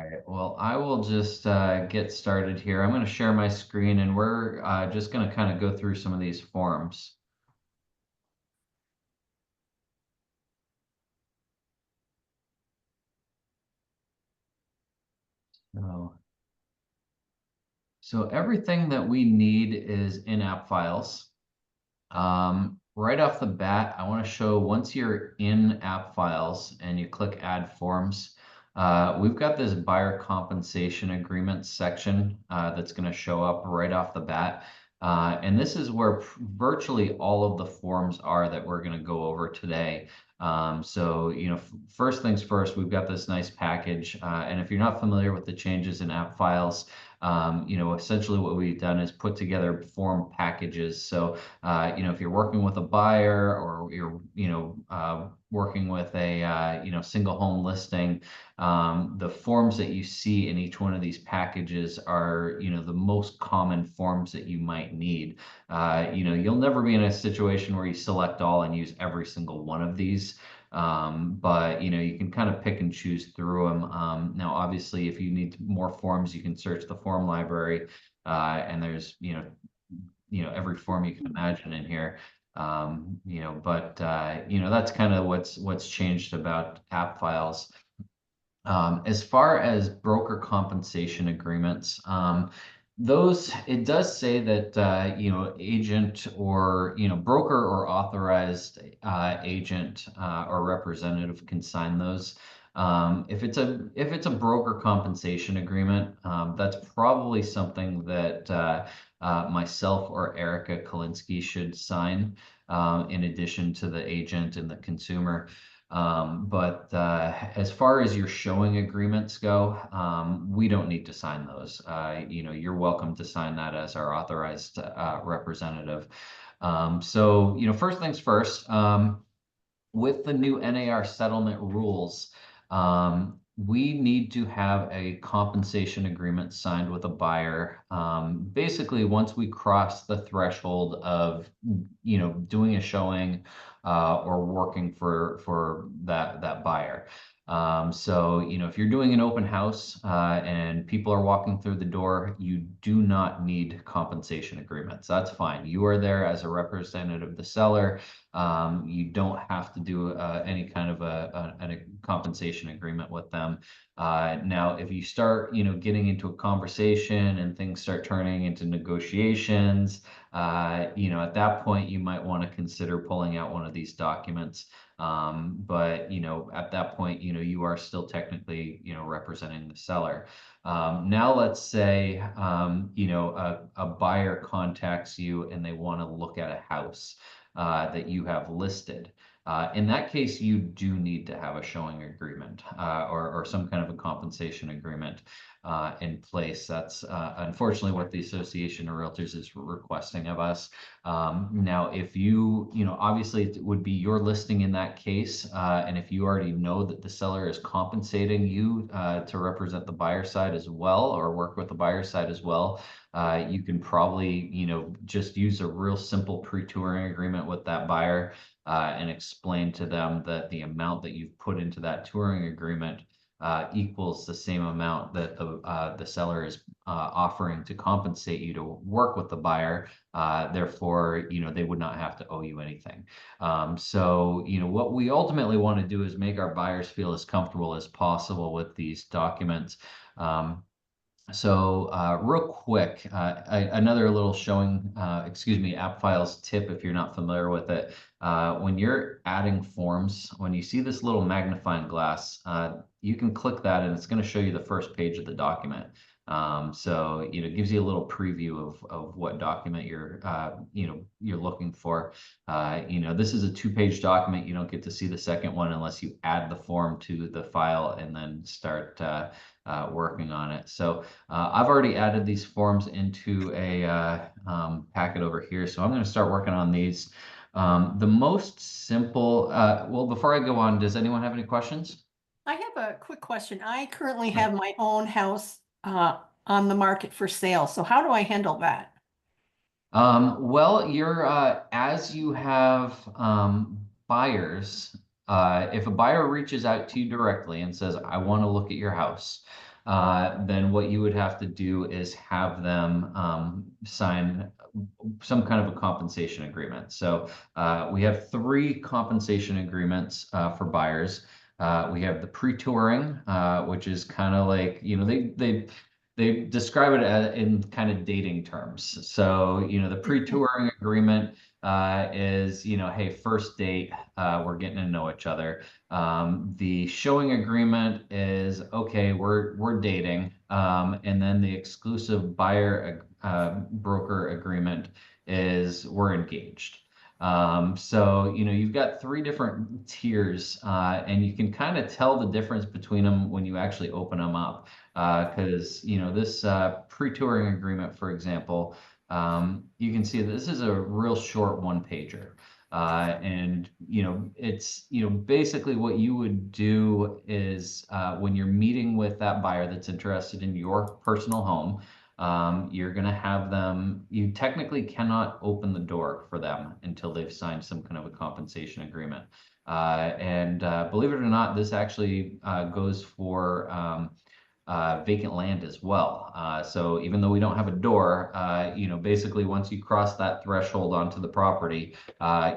right. Well, I will just get started here. I'm going to share my screen and we're just going to kind of go through some of these forms. So, so everything that we need is in app files. Right off the bat, I want to show once you're in app files and you click add forms, we've got this buyer compensation agreement section that's going to show up right off the bat. And this is where virtually all of the forms are that we're going to go over today. First things first, we've got this nice package. And if you're not familiar with the changes in app files, essentially what we've done is put together form packages. So if you're working with a buyer or you're, working with a, single home listing, the forms that you see in each one of these packages are, the most common forms that you might need. You'll never be in a situation where you select all and use every single one of these. But you can kind of pick and choose through them. Now, obviously, if you need more forms, you can search the form library, and there's every form you can imagine in here. That's kind of what's changed about app files. As far as broker compensation agreements, those it does say that agent or broker or authorized agent or representative can sign those. If it's a broker compensation agreement, that's probably something that myself or Erica Kalinsky should sign, in addition to the agent and the consumer. But as far as your showing agreements go, we don't need to sign those. You're welcome to sign that as our authorized representative. First things first, with the new NAR settlement rules, we need to have a compensation agreement signed with a buyer. Basically, once we cross the threshold of, doing a showing or working for that buyer. If you're doing an open house and people are walking through the door, you do not need compensation agreements. That's fine. You are there as a representative of the seller. You don't have to do any kind of a compensation agreement with them. Now, if you start, getting into a conversation and things start turning into negotiations, at that point, you might want to consider pulling out one of these documents. But at that point, you are still technically, representing the seller. Now let's say, a buyer contacts you and they want to look at a house that you have listed. In that case, you do need to have a showing agreement or some kind of a compensation agreement in place. That's unfortunately what the Association of Realtors is requesting of us. Now, if obviously it would be your listing in that case, and if you already know that the seller is compensating you to represent the buyer side as well, or work with the buyer side as well, you can probably, just use a real simple pre-touring agreement with that buyer and explain to them that the amount that you've put into that touring agreement equals the same amount that the seller is offering to compensate you to work with the buyer. Therefore, they would not have to owe you anything. What we ultimately want to do is make our buyers feel as comfortable as possible with these documents. Real quick, another little showing, app files tip if you're not familiar with it. When you're adding forms, when you see this little magnifying glass, you can click that and it's going to show you the first page of the document. It gives you a little preview of what document you're looking for. This is a 2-page document. You don't get to see the second one unless you add the form to the file and then start working on it. I've already added these forms into a packet over here. So I'm going to start working on these. The most simple, well, before I go on, does anyone have any questions? I have a quick question. I currently have my own house on the market for sale. So how do I handle that? Well, as you have buyers, if a buyer reaches out to you directly and says, I want to look at your house, then what you would have to do is have them sign some kind of a compensation agreement. So we have three compensation agreements for buyers. We have the pre-touring, which is kind of like, they describe it in kind of dating terms. So, the pre-touring agreement is, hey, first date, we're getting to know each other. The showing agreement is, okay, we're dating. And then the exclusive buyer broker agreement is we're engaged. So, you've got three different tiers, and you can kind of tell the difference between them when you actually open them up. Because, this pre-touring agreement, for example, you can see this is a real short one pager. And it's basically what you would do is when you're meeting with that buyer that's interested in your personal home, you're going to have them, you technically cannot open the door for them until they've signed some kind of a compensation agreement. And believe it or not, this actually goes for vacant land as well. So even though we don't have a door, basically once you cross that threshold onto the property,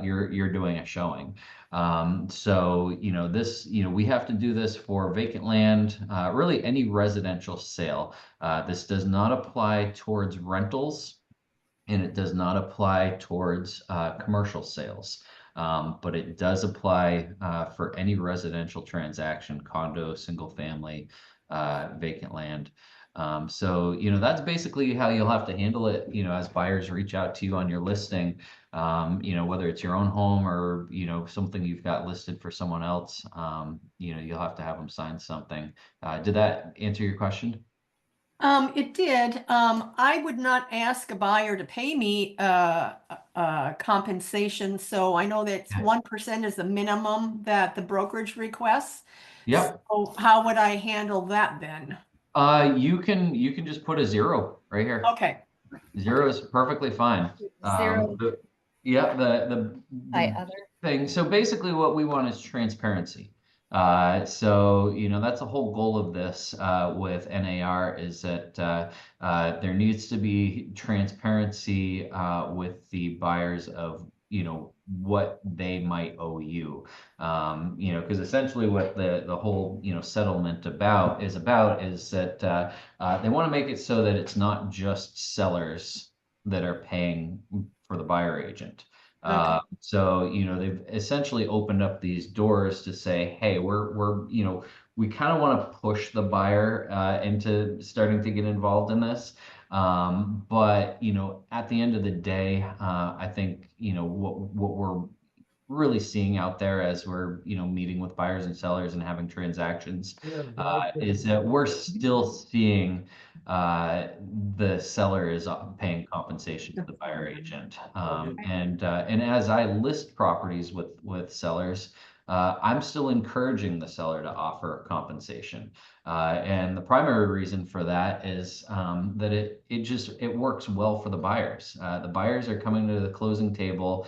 you're doing a showing. So this, we have to do this for vacant land, really any residential sale. This does not apply towards rentals, and it does not apply towards commercial sales. But it does apply for any residential transaction, condo, single family, vacant land. So, that's basically how you'll have to handle it, as buyers reach out to you on your listing, whether it's your own home or, something you've got listed for someone else, you'll have to have them sign something. Did that answer your question? It did. I would not ask a buyer to pay me compensation, so I know that 1% is the minimum that the brokerage requests. Yep. So how would I handle that then? You can just put a zero right here. Okay. Zero is perfectly fine. Zero Yeah, the by other. thing. So basically, what we want is transparency. So that's the whole goal of this with NAR is that there needs to be transparency with the buyers of what they might owe you. Because essentially what the whole settlement is that they want to make it so that it's not just sellers that are paying for the buyer agent. Okay. So, they've essentially opened up these doors to say, hey, we kind of want to push the buyer into starting to get involved in this. But, at the end of the day, I think, what we're really seeing out there as we're meeting with buyers and sellers and having transactions is that we're still seeing the seller is paying compensation to the buyer agent. And as I list properties with sellers, I'm still encouraging the seller to offer compensation. And the primary reason for that is that it works well for the buyers. The buyers are coming to the closing table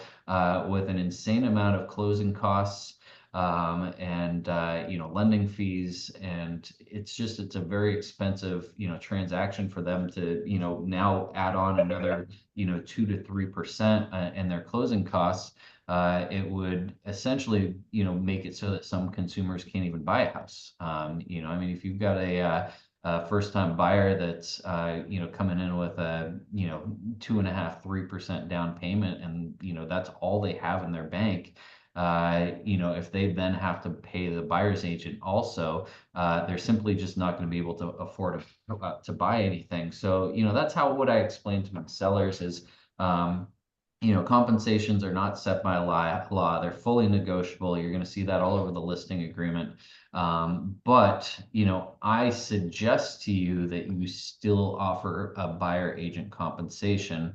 with an insane amount of closing costs and lending fees, and it's a very expensive transaction for them to now add on another 2 to 3% in their closing costs. It would essentially make it so that some consumers can't even buy a house. I mean, if you've got a first-time buyer that's coming in with a 2.5, 3% down payment, and that's all they have in their bank. If they then have to pay the buyer's agent also, they're simply just not going to be able to afford to buy anything. So that's how what I explain to my sellers is. Compensations are not set by law. They're fully negotiable. You're going to see that all over the listing agreement. But I suggest to you that you still offer a buyer agent compensation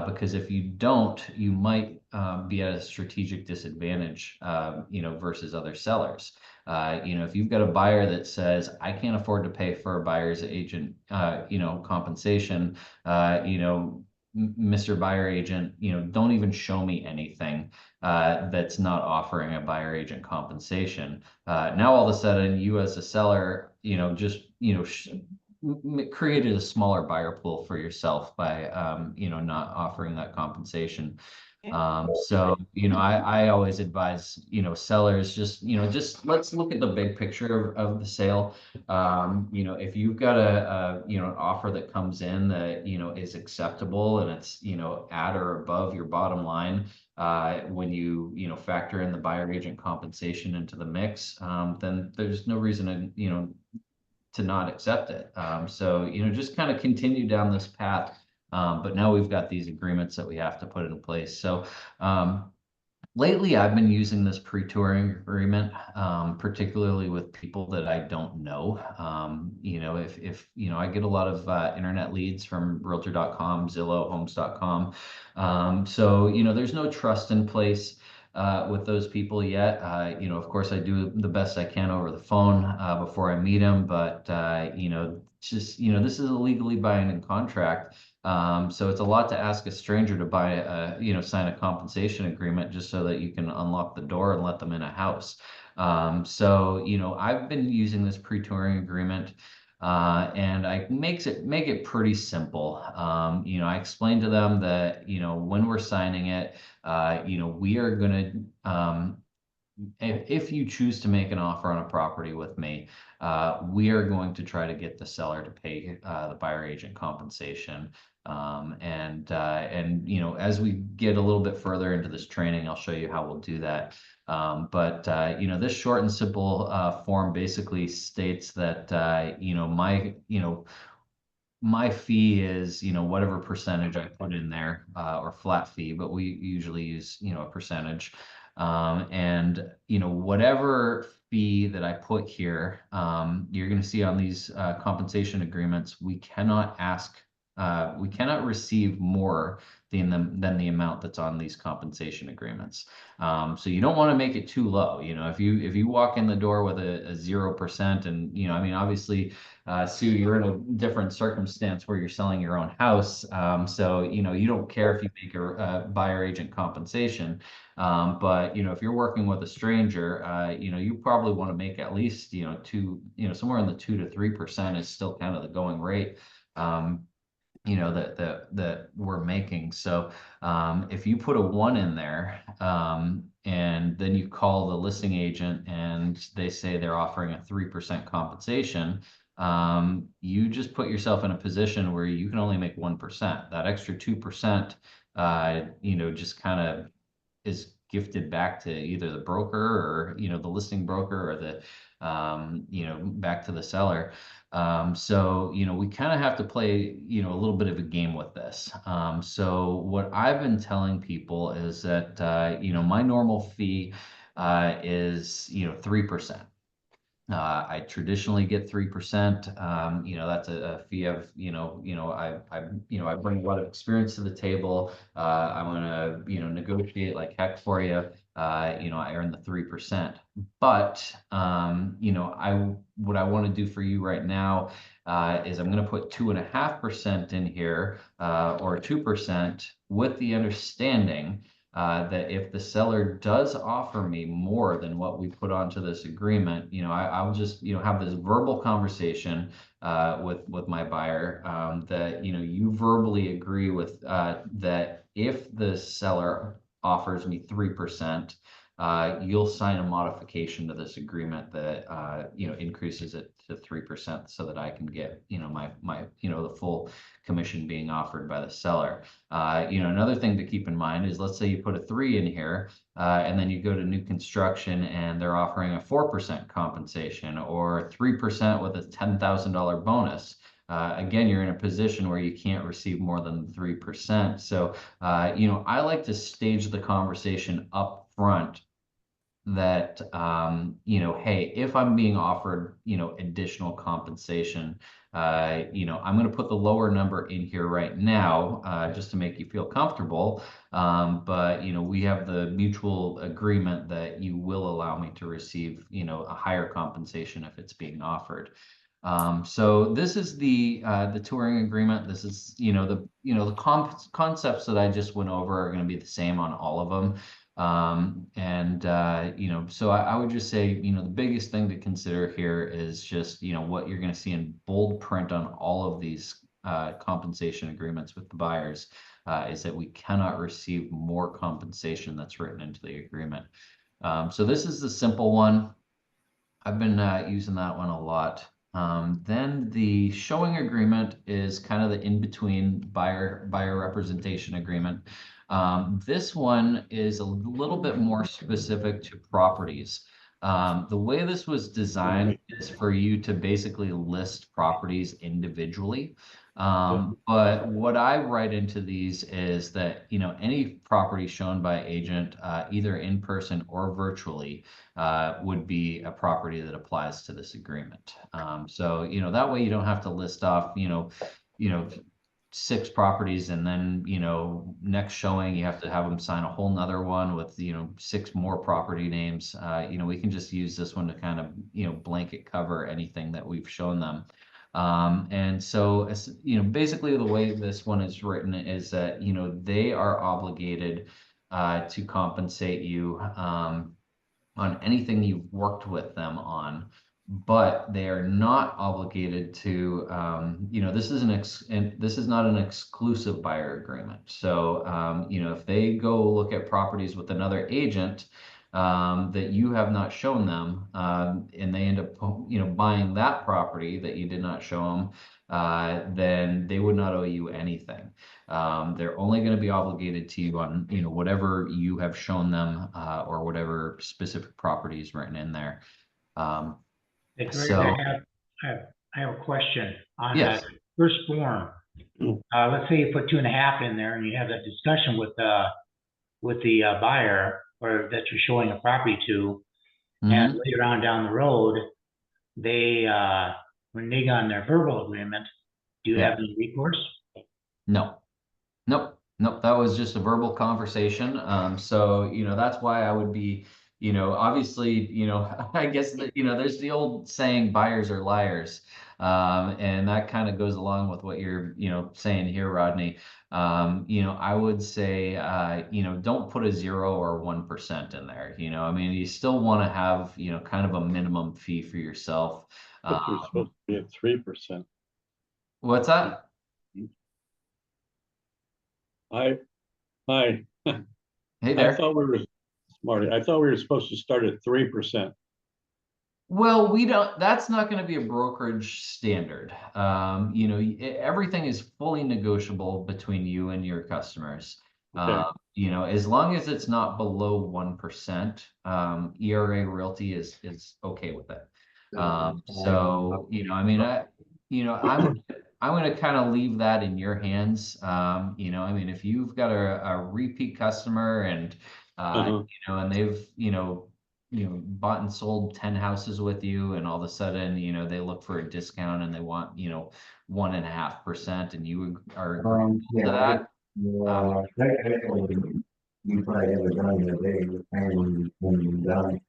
because if you don't, you might be at a strategic disadvantage, versus other sellers. If you've got a buyer that says, I can't afford to pay for a buyer's agent, compensation, Mr. Buyer Agent, don't even show me anything that's not offering a buyer agent compensation. Now all of a sudden, you as a seller, just created a smaller buyer pool for yourself by not offering that compensation. Okay. I always advise, sellers just let's look at the big picture of the sale. If you've got an offer that comes in that, is acceptable and it's, at or above your bottom line, when factor in the buyer agent compensation into the mix, then there's no reason to not accept it. Just kind of continue down this path. But now we've got these agreements that we have to put in place. Um, Lately, I've been using this pre-touring agreement, particularly with people that I don't know. If I get a lot of internet leads from Realtor.com, Zillow, Homes.com. There's no trust in place with those people yet. Of course, I do the best I can over the phone before I meet them, but this is a legally binding contract. So it's a lot to ask a stranger to sign a compensation agreement just so that you can unlock the door and let them in a house. I've been using this pre-touring agreement, and I make it pretty simple. I explain to them that, when we're signing it, we are going to, if you choose to make an offer on a property with me, we are going to try to get the seller to pay the buyer agent compensation. As we get a little bit further into this training, I'll show you how we'll do that. This short and simple form basically states that my fee is, whatever percentage I put in there, or flat fee, but we usually use, a percentage. Whatever fee that I put here, you're going to see on these compensation agreements, we cannot receive more than the amount that's on these compensation agreements. So you don't want to make it too low. If you walk in the door with a 0%, and obviously, Sue, you're in a different circumstance where you're selling your own house. You don't care if you make a buyer agent compensation. If you're working with a stranger, you probably want to make at least, somewhere in the 2 to 3% is still kind of the going rate. That we're making. If you put a 1 in there, and then you call the listing agent and they say they're offering a 3% compensation, you just put yourself in a position where you can only make 1%. That extra 2%, just kind of is gifted back to either the broker or, the listing broker, or back to the seller. We kind of have to play, a little bit of a game with this. What I've been telling people is that, my normal fee is, 3%. I traditionally get 3%. That's a fee of, I bring a lot of experience to the table. I'm gonna, negotiate like heck for you. I earn the 3%. But, what I want to do for you right now is I'm going to put 2.5% in here, or 2%, with the understanding that if the seller does offer me more than what we put onto this agreement, I'll just, have this verbal conversation with my buyer, that, you verbally agree with that if the seller offers me 3%, you'll sign a modification to this agreement that, increases it to 3% so that I can get, my the full commission being offered by the seller. Another thing to keep in mind is, let's say you put a 3 in here, and then you go to new construction and they're offering a 4% compensation, or 3% with a $10,000 bonus. Again, you're in a position where you can't receive more than 3%. I like to stage the conversation up front that, hey, if I'm being offered, additional compensation, I'm going to put the lower number in here right now, just to make you feel comfortable. We have the mutual agreement that you will allow me to receive, a higher compensation if it's being offered. So this is the touring agreement. This is, the concepts that I just went over are going to be the same on all of them. So I would just say, the biggest thing to consider here is just, what you're going to see in bold print on all of these compensation agreements with the buyers, is that we cannot receive more compensation that's written into the agreement. So this is the simple one. I've been using that one a lot. Then the showing agreement is kind of the in-between buyer representation agreement. This one is a little bit more specific to properties. The way this was designed is for you to basically list properties individually. But what I write into these is that, any property shown by agent, either in person or virtually, would be a property that applies to this agreement. So, that way you don't have to list off, you know, 6 properties and then, next showing, you have to have them sign a whole nother one with, 6 more property names. We can just use this one to kind of, blanket cover anything that we've shown them. And so, basically the way this one is written is that, they are obligated to compensate you on anything you've worked with them on, but they are not obligated to, this is not an exclusive buyer agreement. So, if they go look at properties with another agent, that you have not shown them, and they end up, buying that property that you did not show them, then they would not owe you anything. They're only going to be obligated to you on, whatever you have shown them, or whatever specific property is written in there. Hey, Greg, So, I have a question on yes. that first form. Let's say you put 2.5 in there and you have that discussion with the buyer or that you're showing a property to, and Mhm. later on down the road, they renege on their verbal agreement. Do you Yeah. have any recourse? No. Nope, nope. That was just a verbal conversation. So, that's why I would be, obviously, I guess that, there's the old saying, buyers are liars. And that kind of goes along with what you're, saying here, Rodney. I would say, don't put a 0 or 1% in there. I mean, you still want to have, kind of a minimum fee for yourself. But you're supposed to be at 3%. What's that? I, I, Hey I there. thought we were, Marty, I thought we were supposed to start at 3%. Well, we don't, that's not going to be a brokerage standard. Everything is fully negotiable between you and your customers. Okay. As long as it's not below 1%, ERA Realty is okay with it. I mean, I'm going to kind of leave that in your hands. I mean, if you've got a repeat customer and, Uh-huh. and they've, bought and sold 10 houses with you, and all of a sudden, they look for a discount and they want, 1.5%, and you are agreeable to that. Technically, you probably have it done in a day, and when you're done.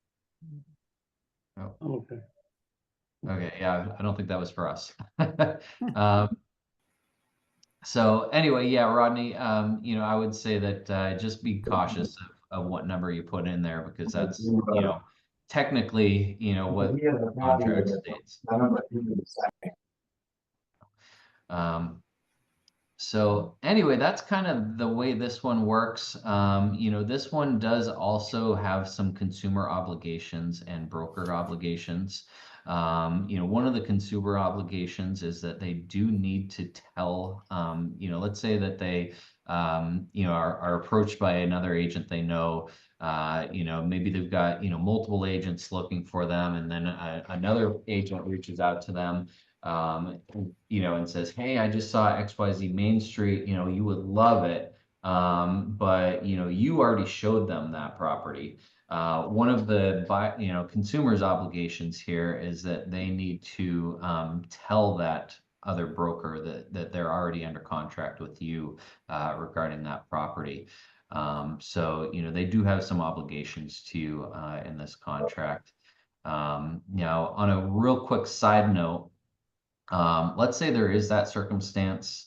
Oh, Okay. okay, yeah, I don't think that was for us. Um, so anyway, yeah, Rodney, I would say that just be cautious of what number you put in there, because that's, technically, what We have a copy of contract it. states. I don't know if you can decide. So anyway, that's kind of the way this one works. This one does also have some consumer obligations and broker obligations. One of the consumer obligations is that they do need to tell, let's say that they, are approached by another agent they know. Maybe they've got, multiple agents looking for them, and then another agent reaches out to them, and says, hey, I just saw XYZ Main Street, you would love it. But, you already showed them that property. One of the, consumers' obligations here is that they need to tell that other broker that they're already under contract with you regarding that property. So, they do have some obligations to you in this contract. Now, on a real quick side note, Let's say there is that circumstance,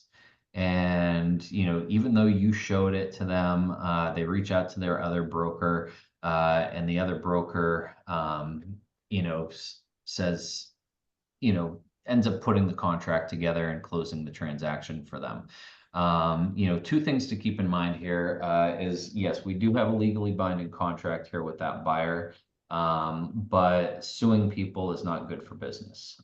and even though you showed it to them, they reach out to their other broker, and the other broker, says, ends up putting the contract together and closing the transaction for them. Two things to keep in mind here is yes, we do have a legally binding contract here with that buyer. But suing people is not good for business.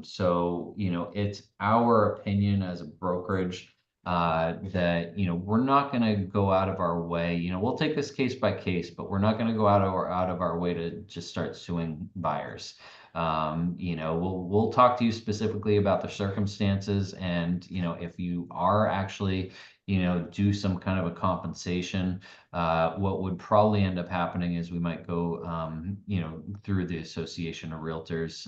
So, it's our opinion as a brokerage that, we're not going to go out of our way. We'll take this case by case, but we're not going to go out of our way to just start suing buyers. We'll talk to you specifically about the circumstances, and if you are actually do some kind of a compensation, what would probably end up happening is we might go through the Association of Realtors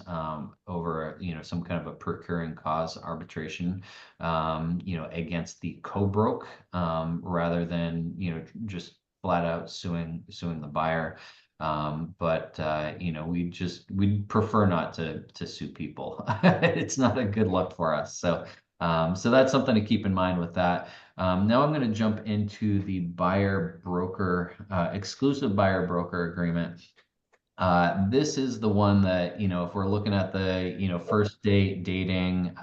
over some kind of a procuring cause arbitration against the co-broke, rather than just flat out suing the buyer. But we'd prefer not to sue people. It's not a good look for us. So that's something to keep in mind with that. Now I'm going to jump into the buyer broker, exclusive buyer broker agreement. This is the one that, if we're looking at the, first date, dating,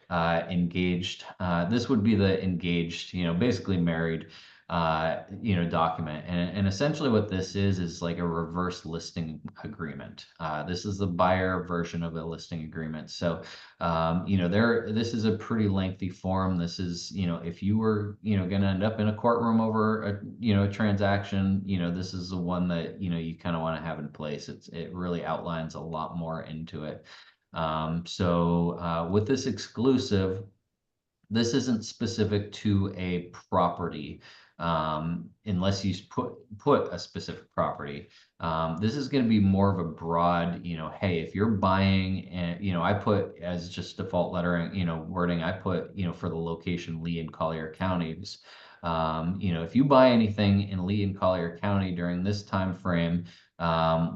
engaged, this would be the engaged, basically married, document. And essentially what this is like a reverse listing agreement. This is the buyer version of a listing agreement. So, this is a pretty lengthy form. This is, if you were, going to end up in a courtroom over a transaction, this is the one that, you kind of want to have in place. It really outlines a lot more into it. So with this exclusive, this isn't specific to a property, unless you put a specific property. This is going to be more of a broad, hey, if you're buying, and I put as just default lettering, wording, I put, for the location Lee and Collier counties. If you buy anything in Lee and Collier County during this time frame,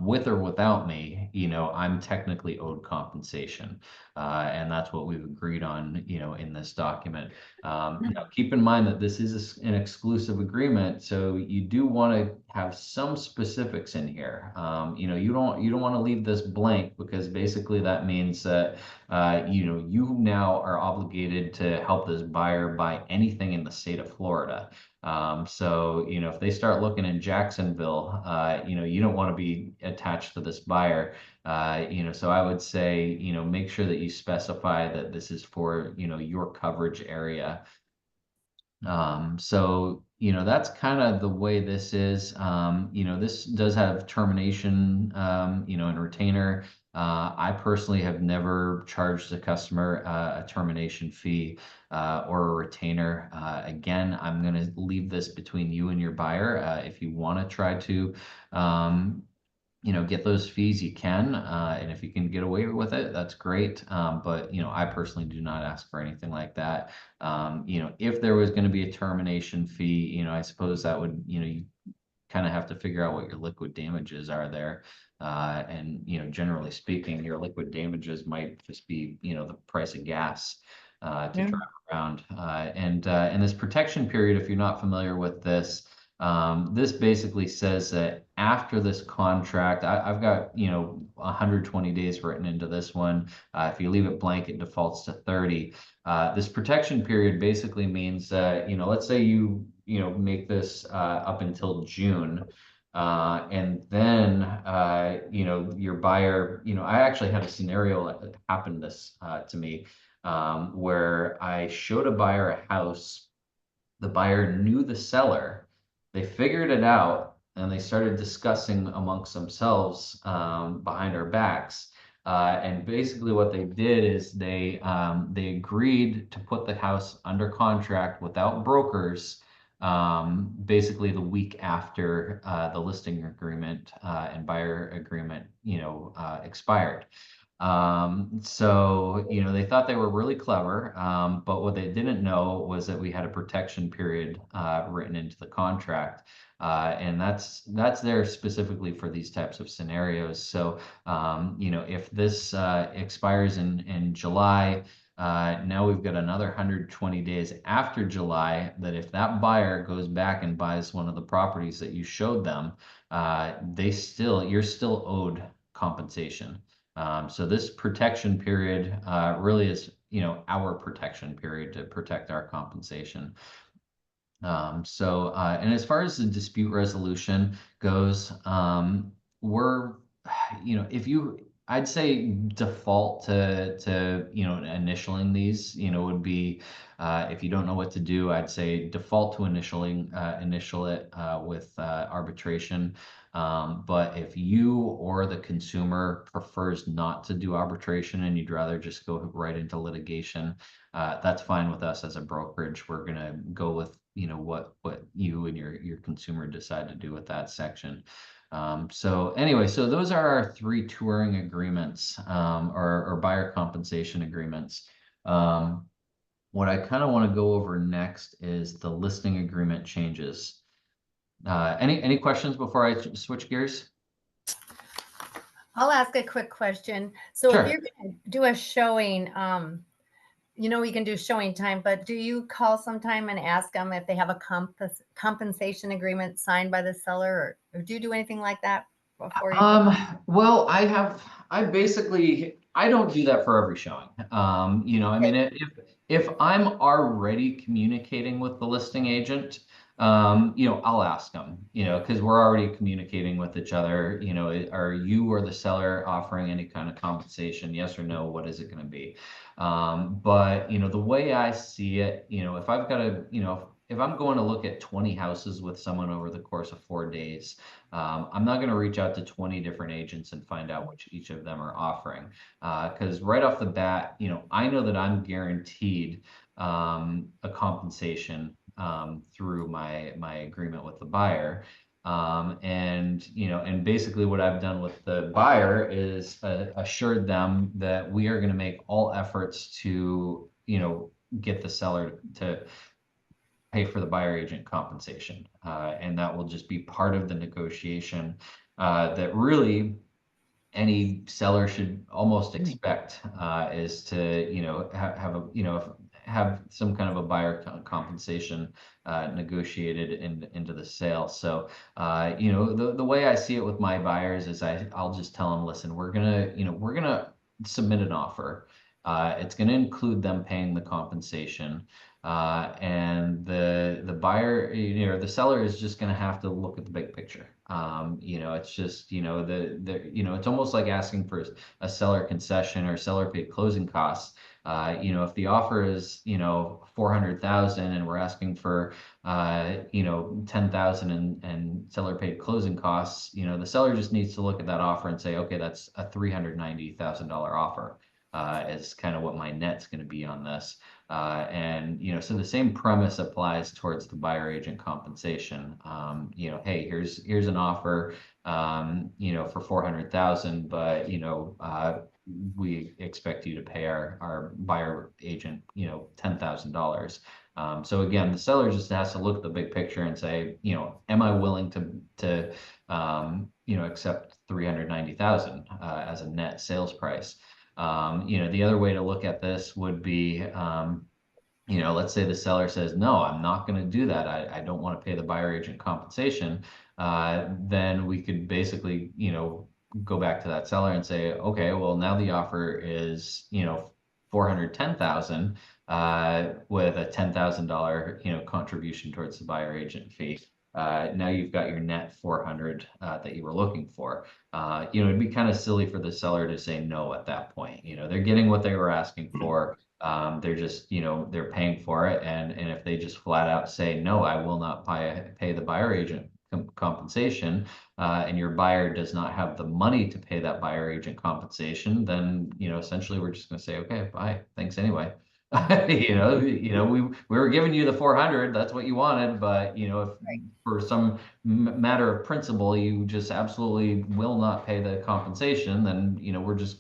with or without me, I'm technically owed compensation. And that's what we've agreed on, in this document. Now keep in mind that this is an exclusive agreement, so you do want to have some specifics in here. You don't want to leave this blank, because basically that means that you now are obligated to help this buyer buy anything in the state of Florida. So, if they start looking in Jacksonville, you don't want to be attached to this buyer. So I would say, make sure that you specify that this is for, your coverage area. So, that's kind of the way this is. This does have termination, and retainer. I personally have never charged a customer a termination fee or a retainer. Again, I'm going to leave this between you and your buyer. If you want to try to, get those fees, you can, and if you can get away with it, that's great. But I personally do not ask for anything like that. If there was going to be a termination fee, I suppose that would, you kind of have to figure out what your liquid damages are there. And generally speaking, your liquid damages might just be, the price of gas to Yeah. drive around. And this protection period, if you're not familiar with this, this basically says that after this contract, I've got 120 days written into this one. If you leave it blank, it defaults to 30. This protection period basically means that let's say you make this up until June. And then, your buyer, I actually had a scenario that happened this to me, where I showed a buyer a house. The buyer knew the seller. They figured it out, and they started discussing amongst themselves behind our backs. And basically, what they did is they agreed to put the house under contract without brokers, basically the week after the listing agreement and buyer agreement, expired. So, they thought they were really clever, but what they didn't know was that we had a protection period written into the contract. And that's there specifically for these types of scenarios. So, if this expires in July, now we've got another 120 days after July that if that buyer goes back and buys one of the properties that you showed them, you're still owed compensation. So this protection period really is, our protection period to protect our compensation. And as far as the dispute resolution goes, we're, I'd say default to, initialing these, would be, if you don't know what to do, I'd say default to initial it with arbitration. But if you or the consumer prefers not to do arbitration and you'd rather just go right into litigation, that's fine with us as a brokerage. We're gonna go with, what you and your consumer decide to do with that section. So anyway, so those are our 3 touring agreements, or buyer compensation agreements. What I kind of want to go over next is the listing agreement changes. Any questions before I switch gears? I'll ask a quick question. So Sure. if you're going to do a showing, we can do showing time, but do you call sometime and ask them if they have a compensation agreement signed by the seller, or do you do anything like that before you? Well, I don't do that for every showing. I mean, if I'm already communicating with the listing agent, I'll ask them, because we're already communicating with each other, are you or the seller offering any kind of compensation? Yes or no? What is it going to be? But, the way I see it, if I've got if I'm going to look at 20 houses with someone over the course of 4 days, I'm not going to reach out to 20 different agents and find out which each of them are offering. Because right off the bat, I know that I'm guaranteed a compensation through my agreement with the buyer. And basically what I've done with the buyer is assured them that we are going to make all efforts to, get the seller to pay for the buyer agent compensation. And that will just be part of the negotiation that really any seller should almost expect, is to, have some kind of a buyer compensation negotiated into the sale. So, the way I see it with my buyers is I'll just tell them, listen, we're gonna submit an offer. It's going to include them paying the compensation. And the buyer, the seller is just going to have to look at the big picture. It's just, it's almost like asking for a seller concession or seller paid closing costs. If the offer is, 400,000 and we're asking for, 10,000 and seller paid closing costs, the seller just needs to look at that offer and say, okay, that's a $390,000 offer. Is kind of what my net's going to be on this. And, so the same premise applies towards the buyer agent compensation. Hey, here's an offer, for 400,000, but, we expect you to pay our buyer agent, $10,000. So again, the seller just has to look at the big picture and say, am I willing to accept 390,000 as a net sales price? The other way to look at this would be, let's say the seller says, no, I'm not going to do that. I don't want to pay the buyer agent compensation. Then we could basically, go back to that seller and say, okay, well, now the offer is, 410,000, with a $10,000, contribution towards the buyer agent fee. Now you've got your net 400 that you were looking for. It'd be kind of silly for the seller to say no at that point. They're getting what they were asking for. They're just, they're paying for it. And if they just flat out say, no, I will not pay the buyer agent compensation, and your buyer does not have the money to pay that buyer agent compensation, then, essentially we're just going to say, okay, bye. Thanks anyway. We were giving you the 400, that's what you wanted, but if for some matter of principle, you just absolutely will not pay the compensation, then, we're just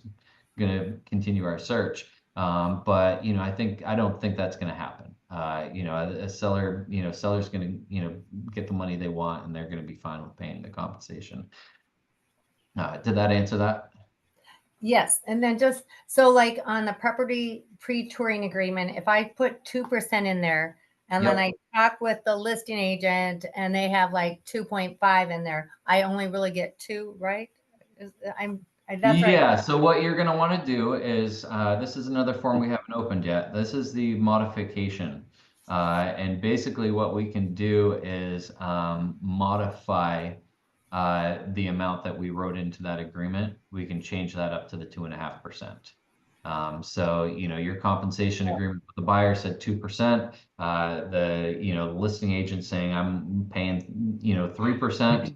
gonna continue our search. But I don't think that's gonna happen. A seller, seller's gonna, get the money they want, and they're gonna be fine with paying the compensation. Did that answer that? Yes, and then just so like on the property pre-touring agreement, if I put 2% in there and then I talk with the listing agent and they have like 2.5 in there, I only really get 2, right? That's right. Yeah, so what you're gonna wanna do is, this is another form we haven't opened yet. This is the modification. And basically what we can do is, modify, the amount that we wrote into that agreement. We can change that up to the 2.5%. So, your compensation agreement with the buyer said 2%. The listing agent saying I'm paying, 3%.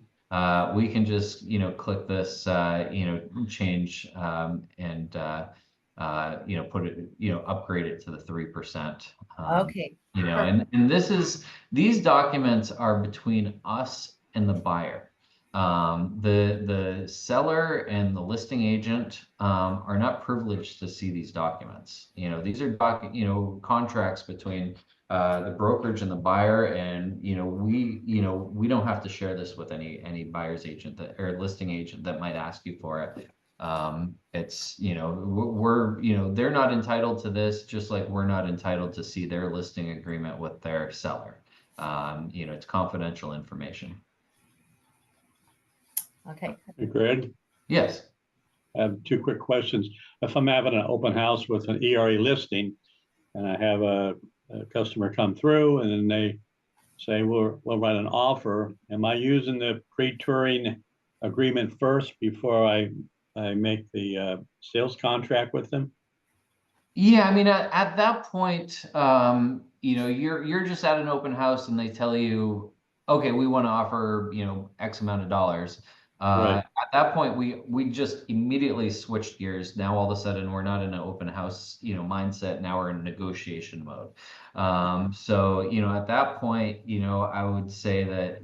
We can just, click this, change, and, put it, upgrade it to the 3%. Okay. And these documents are between us and the buyer. The seller and the listing agent, are not privileged to see these documents. These are contracts between, the brokerage and the buyer, and we don't have to share this with any buyer's agent or listing agent that might ask you for it. It's they're not entitled to this, just like we're not entitled to see their listing agreement with their seller. It's confidential information. Okay. Hey, Greg, Yes. I have 2 quick questions. If I'm having an open house with an ERA listing and I have a customer come through and then they say, we'll write an offer, am I using the pre-touring agreement first before I make the sales contract with them? Yeah, at that point, you're just at an open house and they tell you, okay, we want to offer, X amount of dollars. Right. At that point, we just immediately switched gears. Now all of a sudden we're not in an open house, mindset. Now we're in negotiation mode. So, at that point, I would say that,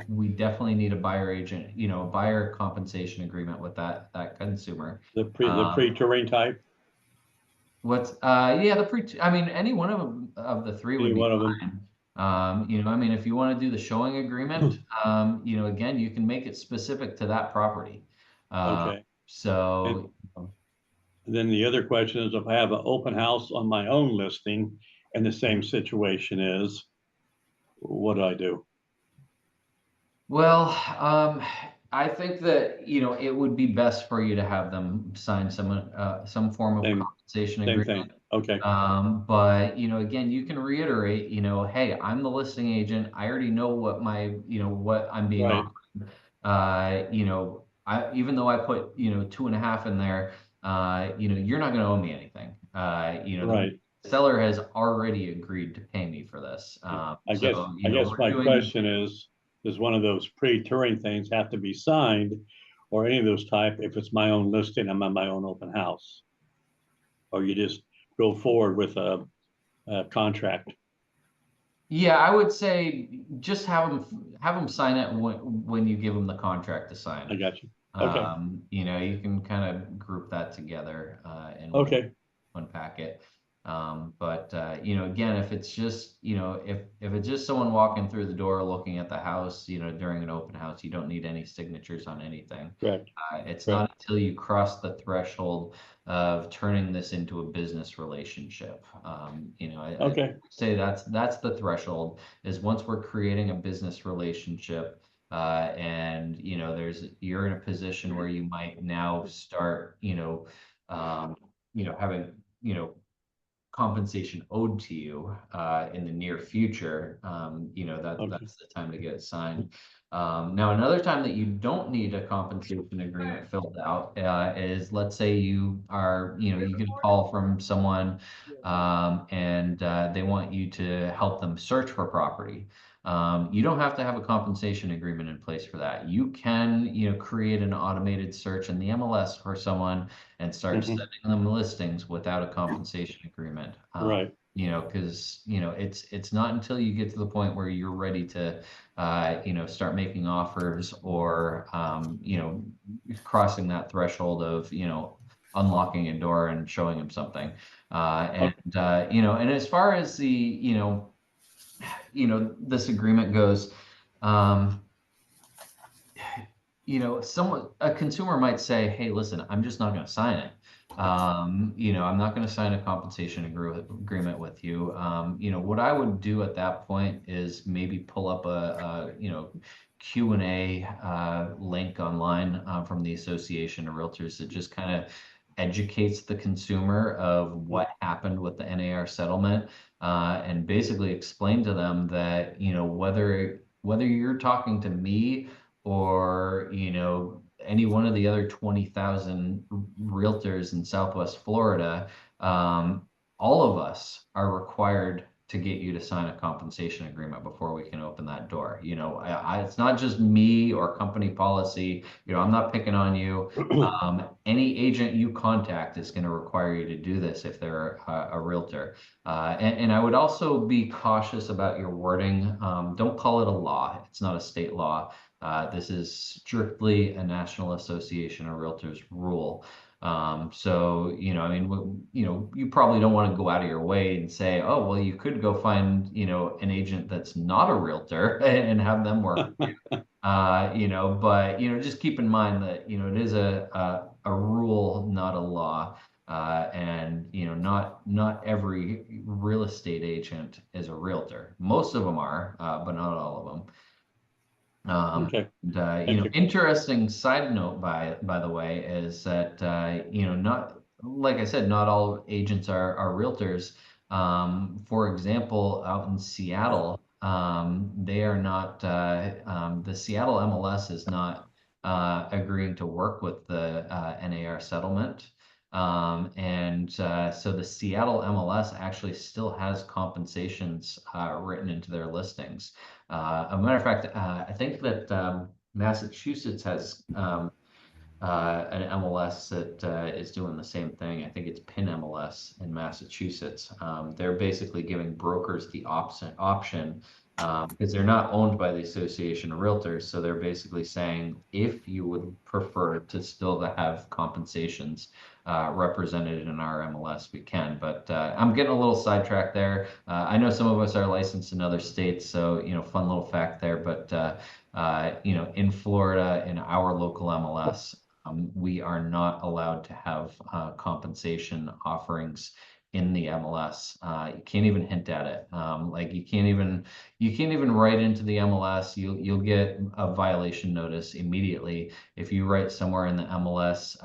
we definitely need a buyer agent, a buyer compensation agreement with that consumer. The pre-touring type? Yeah, any one of the 3 would Any be one of them. fine. If you want to do the showing agreement, again, you can make it specific to that property. Okay. So, Then the other question is, if I have an open house on my own listing and the same situation is, what do I do? well, I think that, it would be best for you to have them sign some form of Same- compensation Same agreement. thing. Okay. But again, you can reiterate, hey, I'm the listing agent. I already know what what I'm being Right. offered. Even though I put, 2.5 in there, you're not going to owe me anything. Right. The seller has already agreed to pay me for this. I So, guess we're my doing- question is, does one of those pre-touring things have to be signed or any of those type if it's my own listing, I'm on my own open house? Or you just go forward with a contract? Yeah, I would say just have them sign it when you give them the contract to sign. I got you. Okay. You can kind of group that together in Okay. one packet. But again, if it's just, if it's just someone walking through the door looking at the house, during an open house, you don't need any signatures on anything. Correct. It's not until you cross the threshold of turning this into a business relationship. Okay. I say that's the threshold, is once we're creating a business relationship, and you're in a position where you might now start, having, compensation owed to you in the near future, Okay. that's the time to get it signed. Now, another time that you don't need a compensation agreement filled out is, let's say you are, you get a call from someone, and they want you to help them search for property. You don't have to have a compensation agreement in place for that. You can, create an automated search in the MLS for someone and start Mhm. sending them listings without a compensation agreement. Right. Because, it's not until you get to the point where you're ready to, start making offers or, crossing that threshold of, unlocking a door and showing him something. You know, and as far as the, this agreement goes, um, a consumer might say, hey, listen, I'm just not going to sign it. I'm not going to sign a compensation agreement with you. What I would do at that point is maybe pull up a Q&A link online from the Association of Realtors that just kind of educates the consumer of what happened with the NAR settlement, and basically explain to them that, whether you're talking to me or any one of the other 20,000 realtors in Southwest Florida, all of us are required to get you to sign a compensation agreement before we can open that door. It's not just me or company policy. I'm not picking on you. Any agent you contact is going to require you to do this if they're a realtor. And I would also be cautious about your wording. Don't call it a law. It's not a state law. This is strictly a National Association of Realtors rule. You probably don't want to go out of your way and say, oh, well, you could go find, an agent that's not a realtor and have them work. But just keep in mind that, it is a rule, not a law. And not every real estate agent is a realtor. Most of them are, but not all of them. Okay. And, Thank you. interesting side note, by the way, is that not, like I said, not all agents are realtors. For example, out in Seattle, they are not. The Seattle MLS is not agreeing to work with the NAR settlement. So the Seattle MLS actually still has compensations written into their listings. A matter of fact, I think that Massachusetts has an MLS that is doing the same thing. I think it's PIN MLS in Massachusetts. They're basically giving brokers the option because they're not owned by the Association of Realtors. So they're basically saying if you would prefer to still have compensations represented in our MLS, we can. But I'm getting a little sidetracked there. I know some of us are licensed in other states, so fun little fact there. But in Florida, in our local MLS, we are not allowed to have compensation offerings in the MLS. You can't even hint at it. Like you can't even write into the MLS. You'll get a violation notice immediately if you write somewhere in the MLS,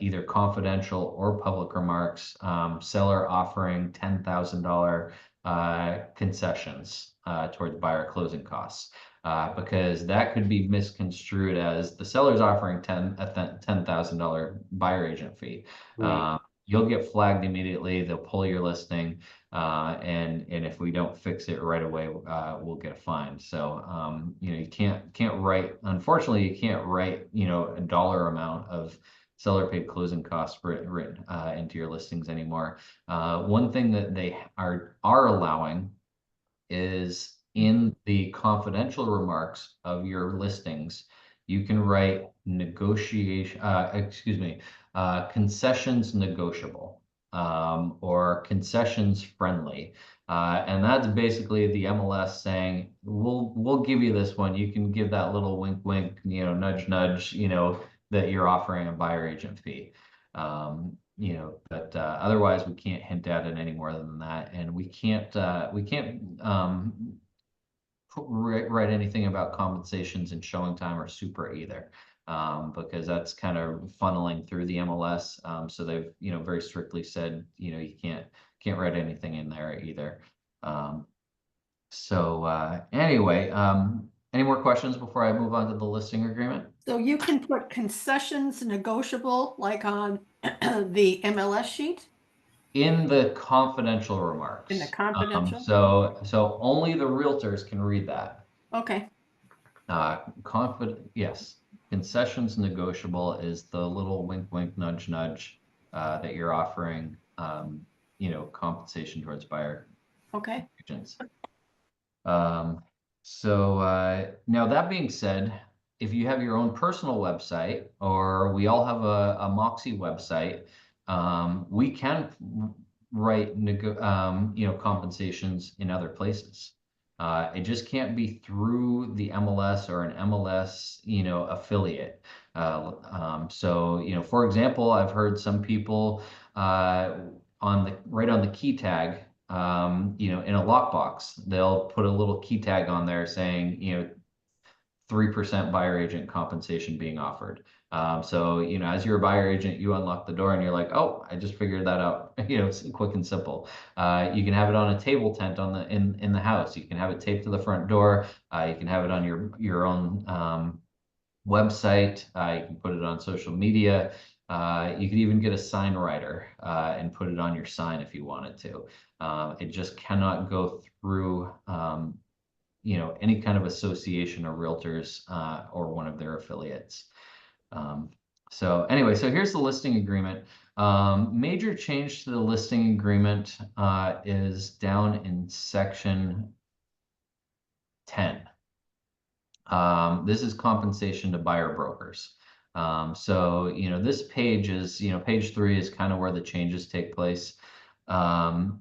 either confidential or public remarks, seller offering $10,000 concessions towards buyer closing costs. Because that could be misconstrued as the seller's offering $10,000 buyer agent fee. Right. You'll get flagged immediately. They'll pull your listing, and if we don't fix it right away, we'll get a fine. So you can't write. Unfortunately, you can't write a dollar amount of seller paid closing costs written into your listings anymore. One thing that they are allowing is in the confidential remarks of your listings, you can write concessions negotiable, or concessions friendly. And that's basically the MLS saying, we'll give you this one. You can give that little wink, wink, nudge, nudge, that you're offering a buyer agent fee. But otherwise we can't hint at it any more than that, and we can't write anything about compensations in showing time or super either, because that's kind of funneling through the MLS. So they've very strictly said you can't write anything in there either. Anyway, any more questions before I move on to the listing agreement? So you can put concessions negotiable like on the MLS sheet? In the confidential remarks. In the confidential? So only the realtors can read that. Okay, Yes, concessions negotiable is the little wink, wink, nudge, nudge that you're offering, compensation towards buyer okay. agents. Now that being said, if you have your own personal website, or we all have a Moxie website, we can write compensations in other places. It just can't be through the MLS or an MLS, affiliate. So, for example, I've heard some people right on the key tag, in a lockbox, they'll put a little key tag on there saying, 3% buyer agent compensation being offered. So, as you're a buyer agent, you unlock the door and you're like, oh, I just figured that out. It's quick and simple. You can have it on a table tent in the house. You can have it taped to the front door. You can have it on your own website. You can put it on social media. You could even get a sign writer and put it on your sign if you wanted to. It just cannot go through any kind of association of realtors or one of their affiliates. So anyway, so here's the listing agreement. Major change to the listing agreement is down in section 10. This is compensation to buyer brokers. So, this page is, page 3 is kind of where the changes take place. So,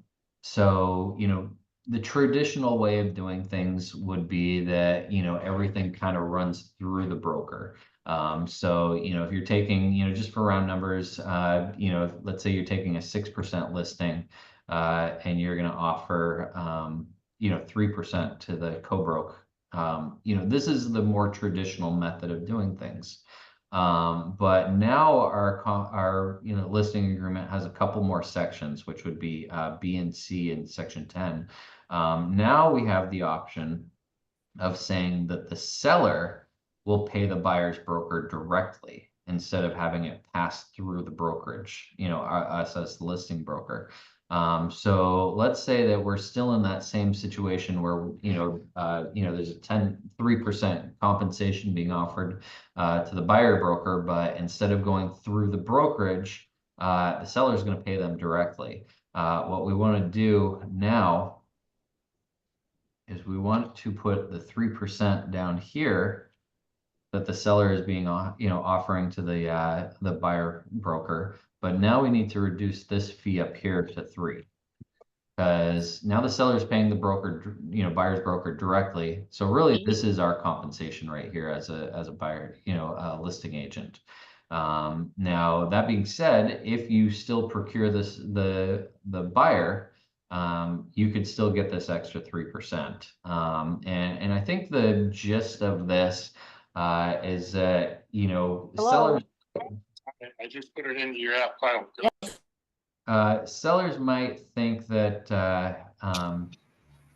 the traditional way of doing things would be that, everything kind of runs through the broker. So, if you're taking, just for round numbers, let's say you're taking a 6% listing and you're going to offer, 3% to the co-broke. This is the more traditional method of doing things. But now our listing agreement has a couple more sections, which would be B and C in section 10. Now we have the option of saying that the seller will pay the buyer's broker directly instead of having it pass through the brokerage, us as the listing broker. So let's say that we're still in that same situation where, there's a 3% compensation being offered to the buyer broker, but instead of going through the brokerage, the seller is going to pay them directly. What we want to do now is we want to put the 3% down here that the seller is being, offering to the buyer broker. But now we need to reduce this fee up here to 3, because now the seller is paying the broker, buyer's broker directly. So really, this is our compensation right here as a buyer, listing agent. Now that being said, if you still procure the buyer, you could still get this extra 3%. And I think the gist of this is that, sellers. I just put it into your app file. Sellers might think that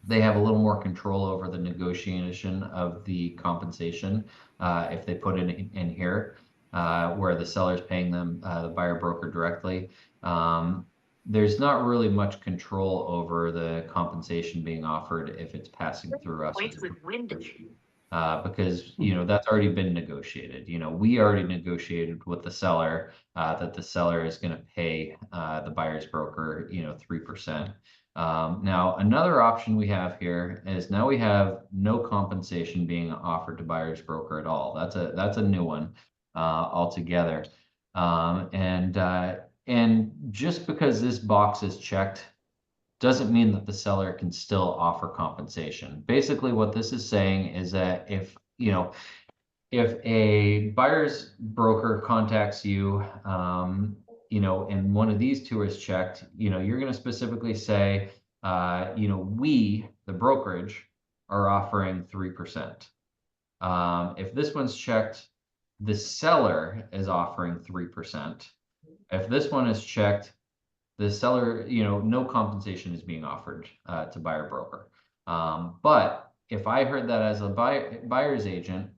they have a little more control over the negotiation of the compensation if they put it in here, where the seller's paying them, the buyer broker directly. There's not really much control over the compensation being offered if it's passing through us. Because that's already been negotiated. We already negotiated with the seller that the seller is going to pay the buyer's broker 3%. Now another option we have here is now we have no compensation being offered to buyer's broker at all. That's a new one altogether. And just because this box is checked doesn't mean that the seller can still offer compensation. Basically, what this is saying is that if a buyer's broker contacts you, and one of these two is checked, you're going to specifically say, we, the brokerage, are offering 3%. If this one's checked, the seller is offering 3%. If this one is checked, the seller, no compensation is being offered to buyer broker. But if I heard that as a buyer's agent,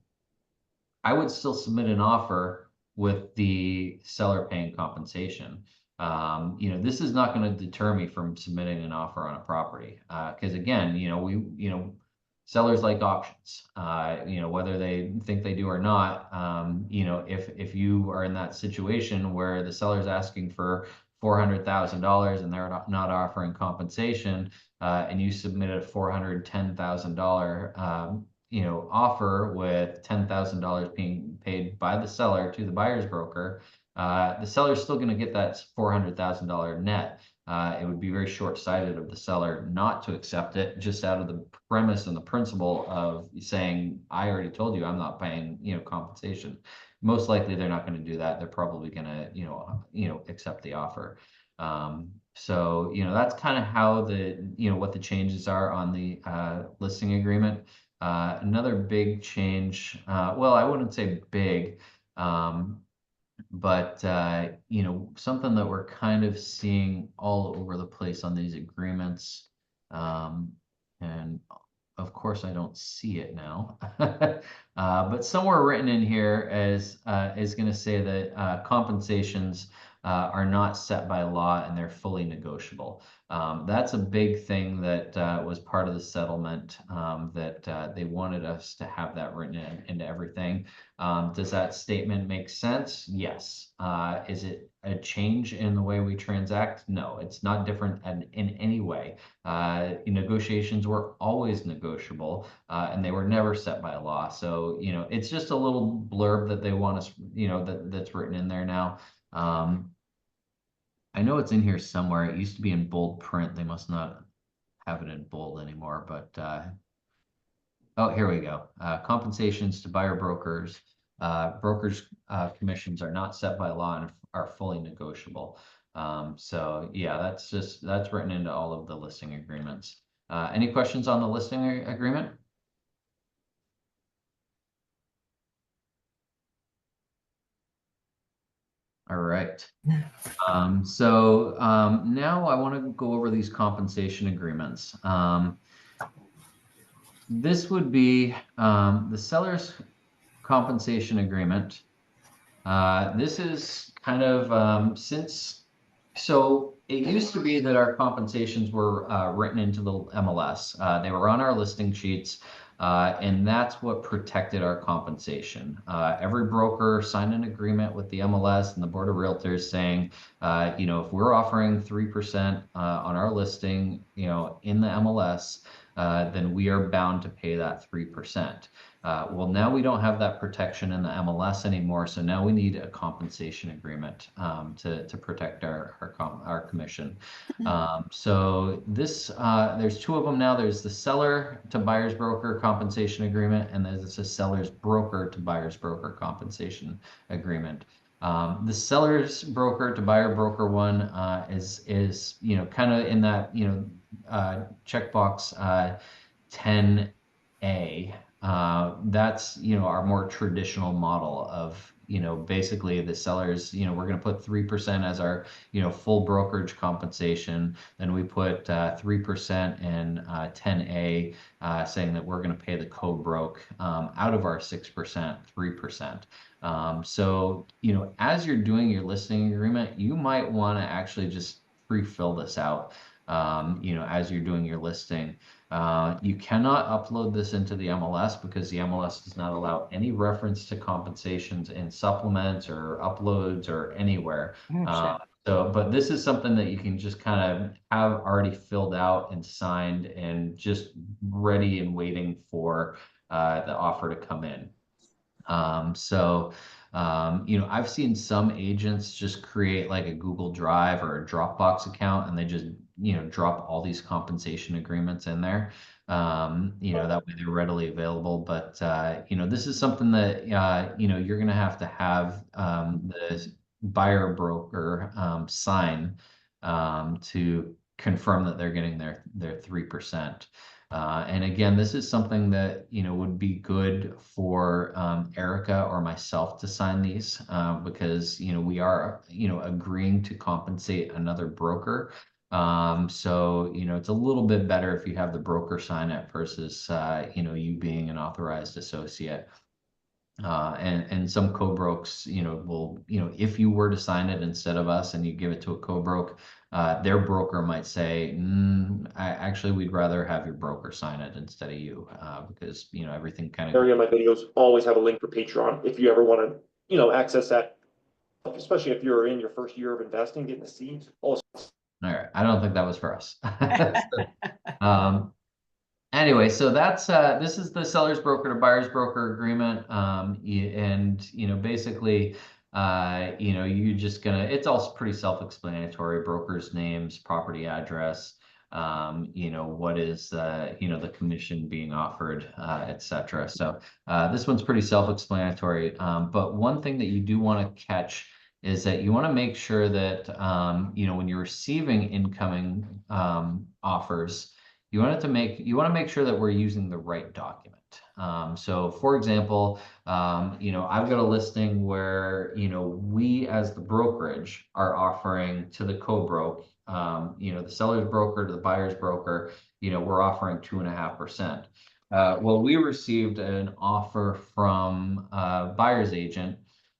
I would still submit an offer with the seller paying compensation. This is not going to deter me from submitting an offer on a property. Because again, sellers like options, whether they think they do or not. If you are in that situation where the seller's asking for $400,000 and they're not offering compensation, and you submit a $410,000 offer with $10,000 being paid by the seller to the buyer's broker, the seller's still going to get that $400,000 net. It would be very short-sighted of the seller not to accept it, just out of the premise and the principle of saying, I already told you I'm not paying, compensation. Most likely they're not going to do that. They're probably going to, accept the offer. So, that's kind of how what the changes are on the listing agreement. Another big change, well, I wouldn't say big, but something that we're kind of seeing all over the place on these agreements, and of course I don't see it now, but somewhere written in here is going to say that compensations are not set by law and they're fully negotiable. That's a big thing that was part of the settlement, that they wanted us to have that written into everything. Does that statement make sense? Yes. Is it a change in the way we transact? No, it's not different in any way. Negotiations were always negotiable, and they were never set by law. So, it's just a little blurb that they want us, that's written in there now. I know it's in here somewhere. It used to be in bold print. They must not have it in bold anymore, but oh, here we go. Compensations to buyer brokers. Brokers' commissions are not set by law and are fully negotiable. So yeah, that's written into all of the listing agreements. Any questions on the listing agreement? All right. Now I want to go over these compensation agreements. This would be the seller's compensation agreement. This is kind of so it used to be that our compensations were written into the MLS. They were on our listing sheets, and that's what protected our compensation. Every broker signed an agreement with the MLS and the Board of Realtors saying, if we're offering 3% on our listing, in the MLS, then we are bound to pay that 3%. Well, now we don't have that protection in the MLS anymore, so now we need a compensation agreement to protect our commission. So there's two of them now. There's the seller to buyer's broker compensation agreement, and there's a seller's broker to buyer's broker compensation agreement. The seller's broker to buyer broker one is kind of in that checkbox 10A. That's our more traditional model of basically the sellers, we're going to put 3% as our full brokerage compensation. Then we put 3% in 10A, saying that we're going to pay the co-broke out of our 6%, 3%. So as you're doing your listing agreement, you might want to actually just pre-fill this out. As you're doing your listing. You cannot upload this into the MLS because the MLS does not allow any reference to compensations in supplements or uploads or anywhere. But this is something that you can just kind of have already filled out and signed and just ready and waiting for the offer to come in. I've seen some agents just create like a Google Drive or a Dropbox account, and they just, drop all these compensation agreements in there. That way they're readily available. But, this is something that, you're going to have the buyer broker sign to confirm that they're getting their 3%. And again, this is something that would be good for Erica or myself to sign these because we are agreeing to compensate another broker. So it's a little bit better if you have the broker sign it versus you being an authorized associate. And some co-brokes, will, if you were to sign it instead of us and you give it to a co-broke, their broker might say, actually, we'd rather have your broker sign it instead of you, because, everything kind of. Area of my videos always have a link for Patreon if you ever want to, access that, especially if you're in your first year of investing, getting to see. All right. I don't think that was for us. Anyway, so that's this is the seller's broker to buyer's broker agreement, and basically you're just gonna, it's all pretty self-explanatory, brokers' names, property address, what is, the commission being offered, et cetera. So this one's pretty self-explanatory. But one thing that you do want to catch is that you want to make sure that, when you're receiving incoming offers, you want to make sure that we're using the right document. So for example, I've got a listing where, we as the brokerage are offering to the co-broke, the seller's broker to the buyer's broker, we're offering 2.5%. Well, we received an offer from a buyer's agent.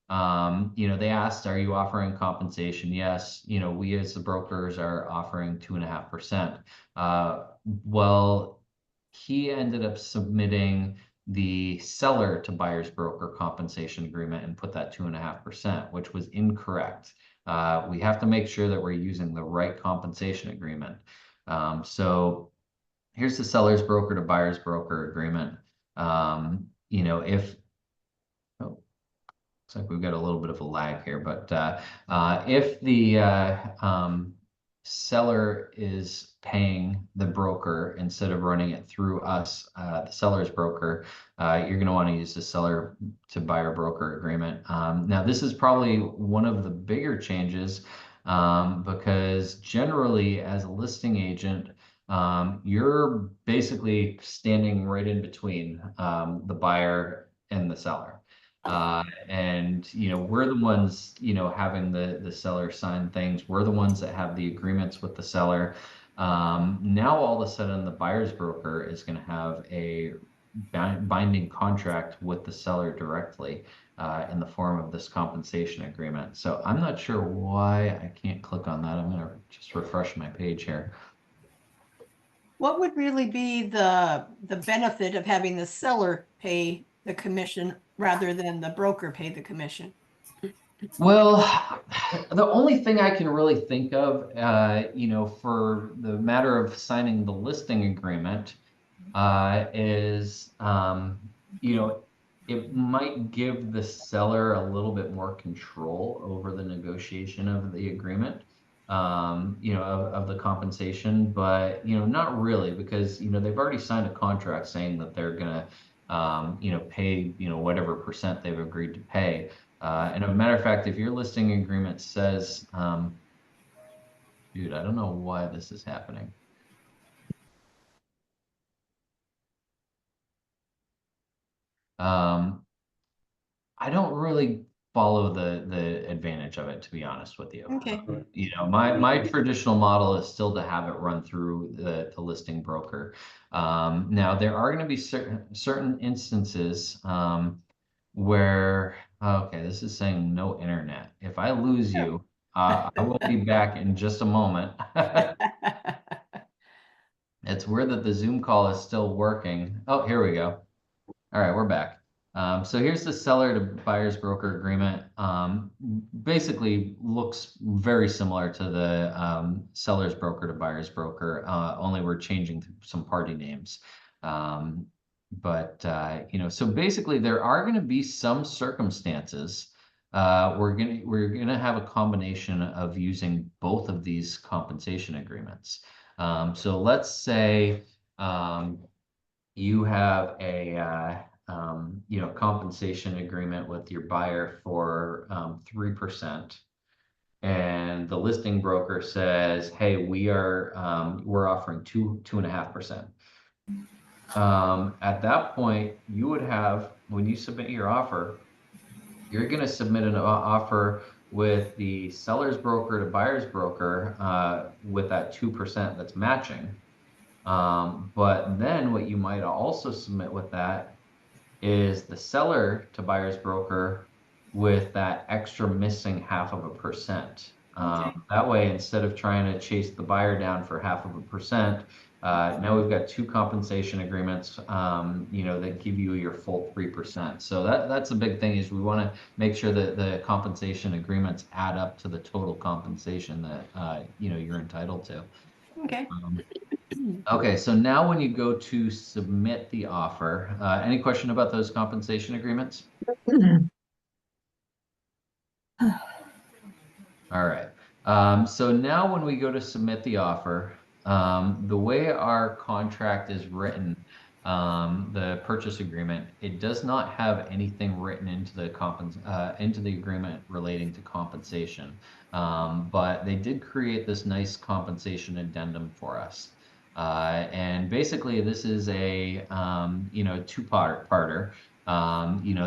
They asked, are you offering compensation? Yes. We as the brokers are offering 2.5%. Well, he ended up submitting the seller to buyer's broker compensation agreement and put that 2.5%, which was incorrect. We have to make sure that we're using the right compensation agreement. So here's the seller's broker to buyer's broker agreement. If looks like we've got a little bit of a lag here, but if the seller is paying the broker instead of running it through us, the seller's broker, you're going to want to use the seller to buyer broker agreement. Now, this is probably one of the bigger changes because generally, as a listing agent, you're basically standing right in between the buyer and the seller. We're the ones, having the seller sign things. We're the ones that have the agreements with the seller. Now all of a sudden the buyer's broker is going to have a binding contract with the seller directly in the form of this compensation agreement. So I'm not sure why I can't click on that. I'm going to just refresh my page here. What would really be the benefit of having the seller pay the commission rather than the broker pay the commission? Well, the only thing I can really think of, for the matter of signing the listing agreement, is, it might give the seller a little bit more control over the negotiation of the agreement, of the compensation, but, not really because, they've already signed a contract saying that they're gonna, pay, whatever percent they've agreed to pay. And as a matter of fact, if your listing agreement says, dude, I don't know why this is happening. I don't really follow the advantage of it, to be honest with you. Okay. My traditional model is still to have it run through the listing broker. Now there are going to be certain instances where, okay, this is saying no internet. If I lose you, I will be back in just a moment. It's weird that the Zoom call is still working. Oh, here we go. All right, we're back. So here's the seller to buyer's broker agreement. Basically looks very similar to the seller's broker to buyer's broker, only we're changing some party names. So basically there are going to be some circumstances we're gonna have a combination of using both of these compensation agreements. So let's say you have a compensation agreement with your buyer for 3%, and the listing broker says, "Hey, we're offering 2.5%." At that point, you would have, when you submit your offer, you're going to submit an offer with the seller's broker to buyer's broker with that 2% that's matching. But then what you might also submit with that is the seller to buyer's broker with that extra missing 0.5%. That way, instead of trying to chase the buyer down for 0.5%, now we've got two compensation agreements, that give you your full 3%. So that's a big thing, is we want to make sure that the compensation agreements add up to the total compensation that, you're entitled to. Okay. Okay, so now when you go to submit the offer, any question about those compensation agreements? All right. So now when we go to submit the offer, the way our contract is written, the purchase agreement, it does not have anything written into the into the agreement relating to compensation. But they did create this nice compensation addendum for us. And basically this is a, two-parter.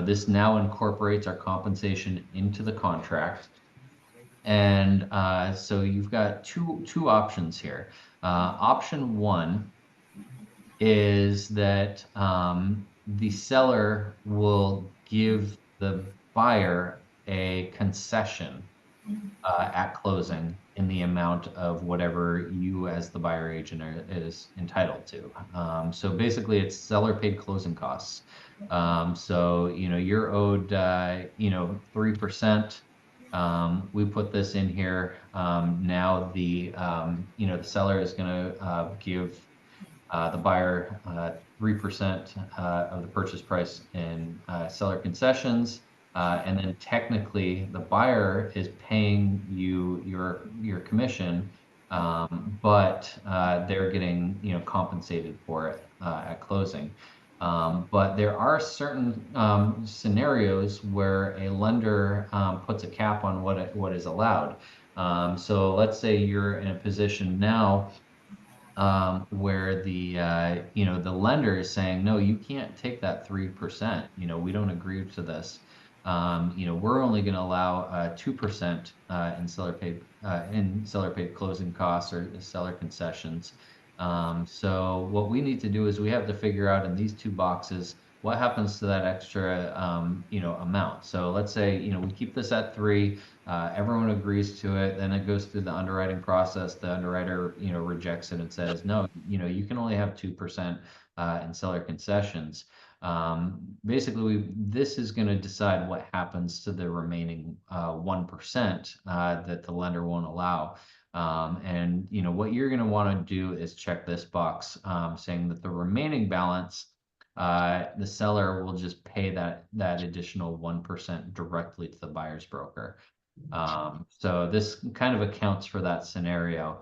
This now incorporates our compensation into the contract. And so you've got two options here. Option one is that the seller will give the buyer a concession at closing in the amount of whatever you as the buyer agent is entitled to. So basically it's seller paid closing costs. So, you're owed, 3%. We put this in here. Now the seller is going to give the buyer 3% of the purchase price in seller concessions. And then technically the buyer is paying you your commission, but they're getting compensated for it at closing. But there are certain scenarios where a lender puts a cap on what is allowed. So let's say you're in a position now where the lender is saying, no, you can't take that 3%. We don't agree to this. We're only going to allow 2% in seller paid closing costs or seller concessions. So what we need to do is we have to figure out in these two boxes what happens to that extra amount. So let's say we keep this at 3. Everyone agrees to it. Then it goes through the underwriting process. The underwriter, rejects it and says, no, you can only have 2% in seller concessions. Basically, this is going to decide what happens to the remaining 1% that the lender won't allow. And what you're going to want to do is check this box saying that the remaining balance, the seller will just pay that additional 1% directly to the buyer's broker. So this kind of accounts for that scenario.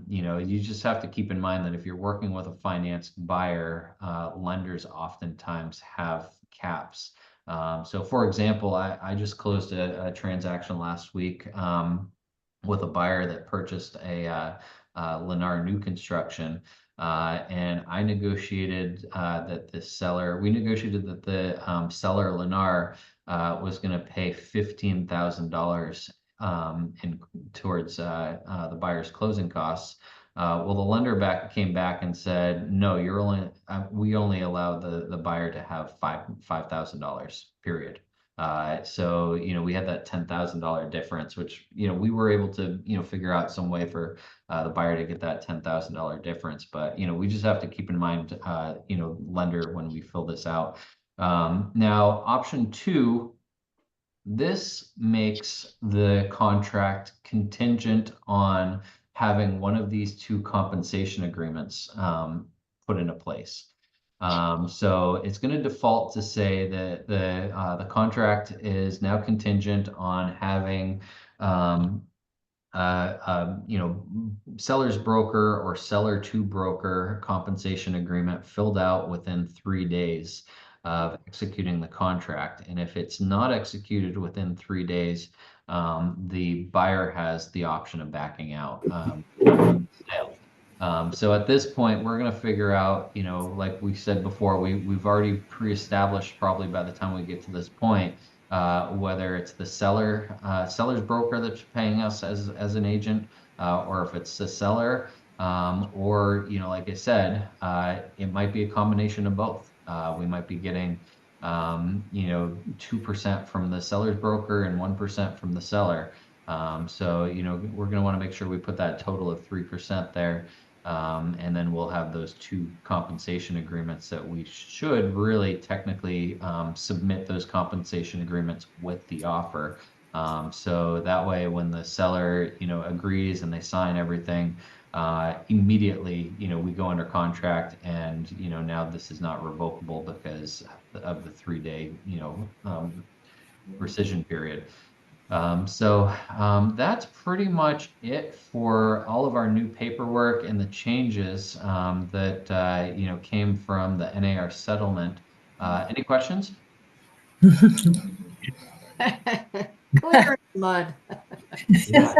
You just have to keep in mind that if you're working with a financed buyer, lenders oftentimes have caps. So for example, I just closed a transaction last week with a buyer that purchased a NAR new construction. And I negotiated that the seller Lennar was going to pay $15,000 towards the buyer's closing costs. Well, the lender came back and said, no, we only allow the buyer to have $5,000, period. So we had that $10,000 difference, which we were able to figure out some way for the buyer to get that $10,000 difference. But we just have to keep in mind lender when we fill this out. Now option 2, this makes the contract contingent on having one of these two compensation agreements put into place. So it's going to default to say that the contract is now contingent on having seller's broker or seller to broker compensation agreement filled out within 3 days of executing the contract. And if it's not executed within 3 days, the buyer has the option of backing out from the sale. So at this point, we're going to figure out, like we said before, we've already pre-established probably by the time we get to this point, whether it's the seller's broker that's paying us as an agent, or if it's the seller, or like I said, it might be a combination of both. We might be getting 2% from the seller's broker and 1% from the seller. So we're going to want to make sure we put that total of 3% there. And then we'll have those two compensation agreements that we should really technically submit those compensation agreements with the offer. So that way when the seller agrees and they sign everything, immediately we go under contract, and now this is not revocable because of the 3-day rescission period. That's pretty much it for all of our new paperwork and the changes that came from the NAR settlement. Any questions? Clear as mud. Yeah.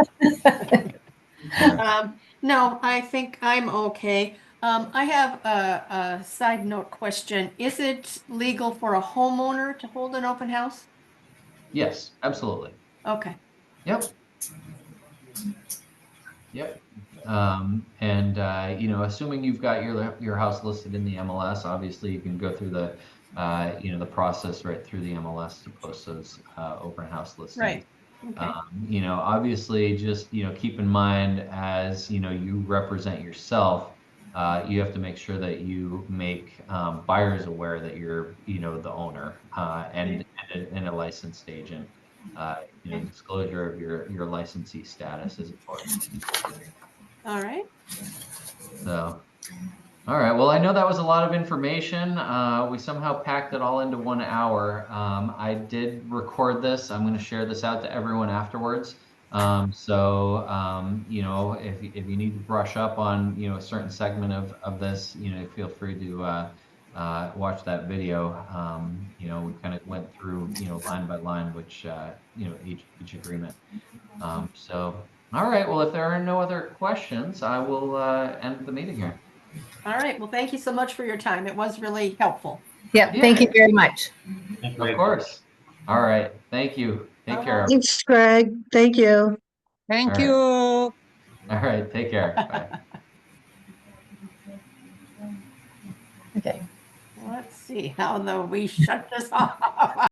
No, I think I'm okay. I have a side note question. Is it legal for a homeowner to hold an open house? Yes, absolutely. Okay, Yep. Yep. Assuming you've got your house listed in the MLS, obviously you can go through the process right through the MLS to post those open house listings. right. Okay, Obviously just, keep in mind as, you represent yourself, you have to make sure that you make buyers aware that you're, the owner and a licensed agent. Disclosure of your licensee status is important. all right. So, all right. Well, I know that was a lot of information. We somehow packed it all into 1 hour. I did record this. I'm going to share this out to everyone afterwards. If you need to brush up on, a certain segment of this, feel free to watch that video. We kind of went through, line by line, which, each agreement. All right. Well, if there are no other questions, I will end the meeting here. All right. Well, thank you so much for your time. It was really helpful. Yep, thank you very much. Of course. All right. Thank you. Take care. Thanks, Greg. Thank you. Thank All right. you. All right. Take care. Bye. Okay. Let's see how we shut this off.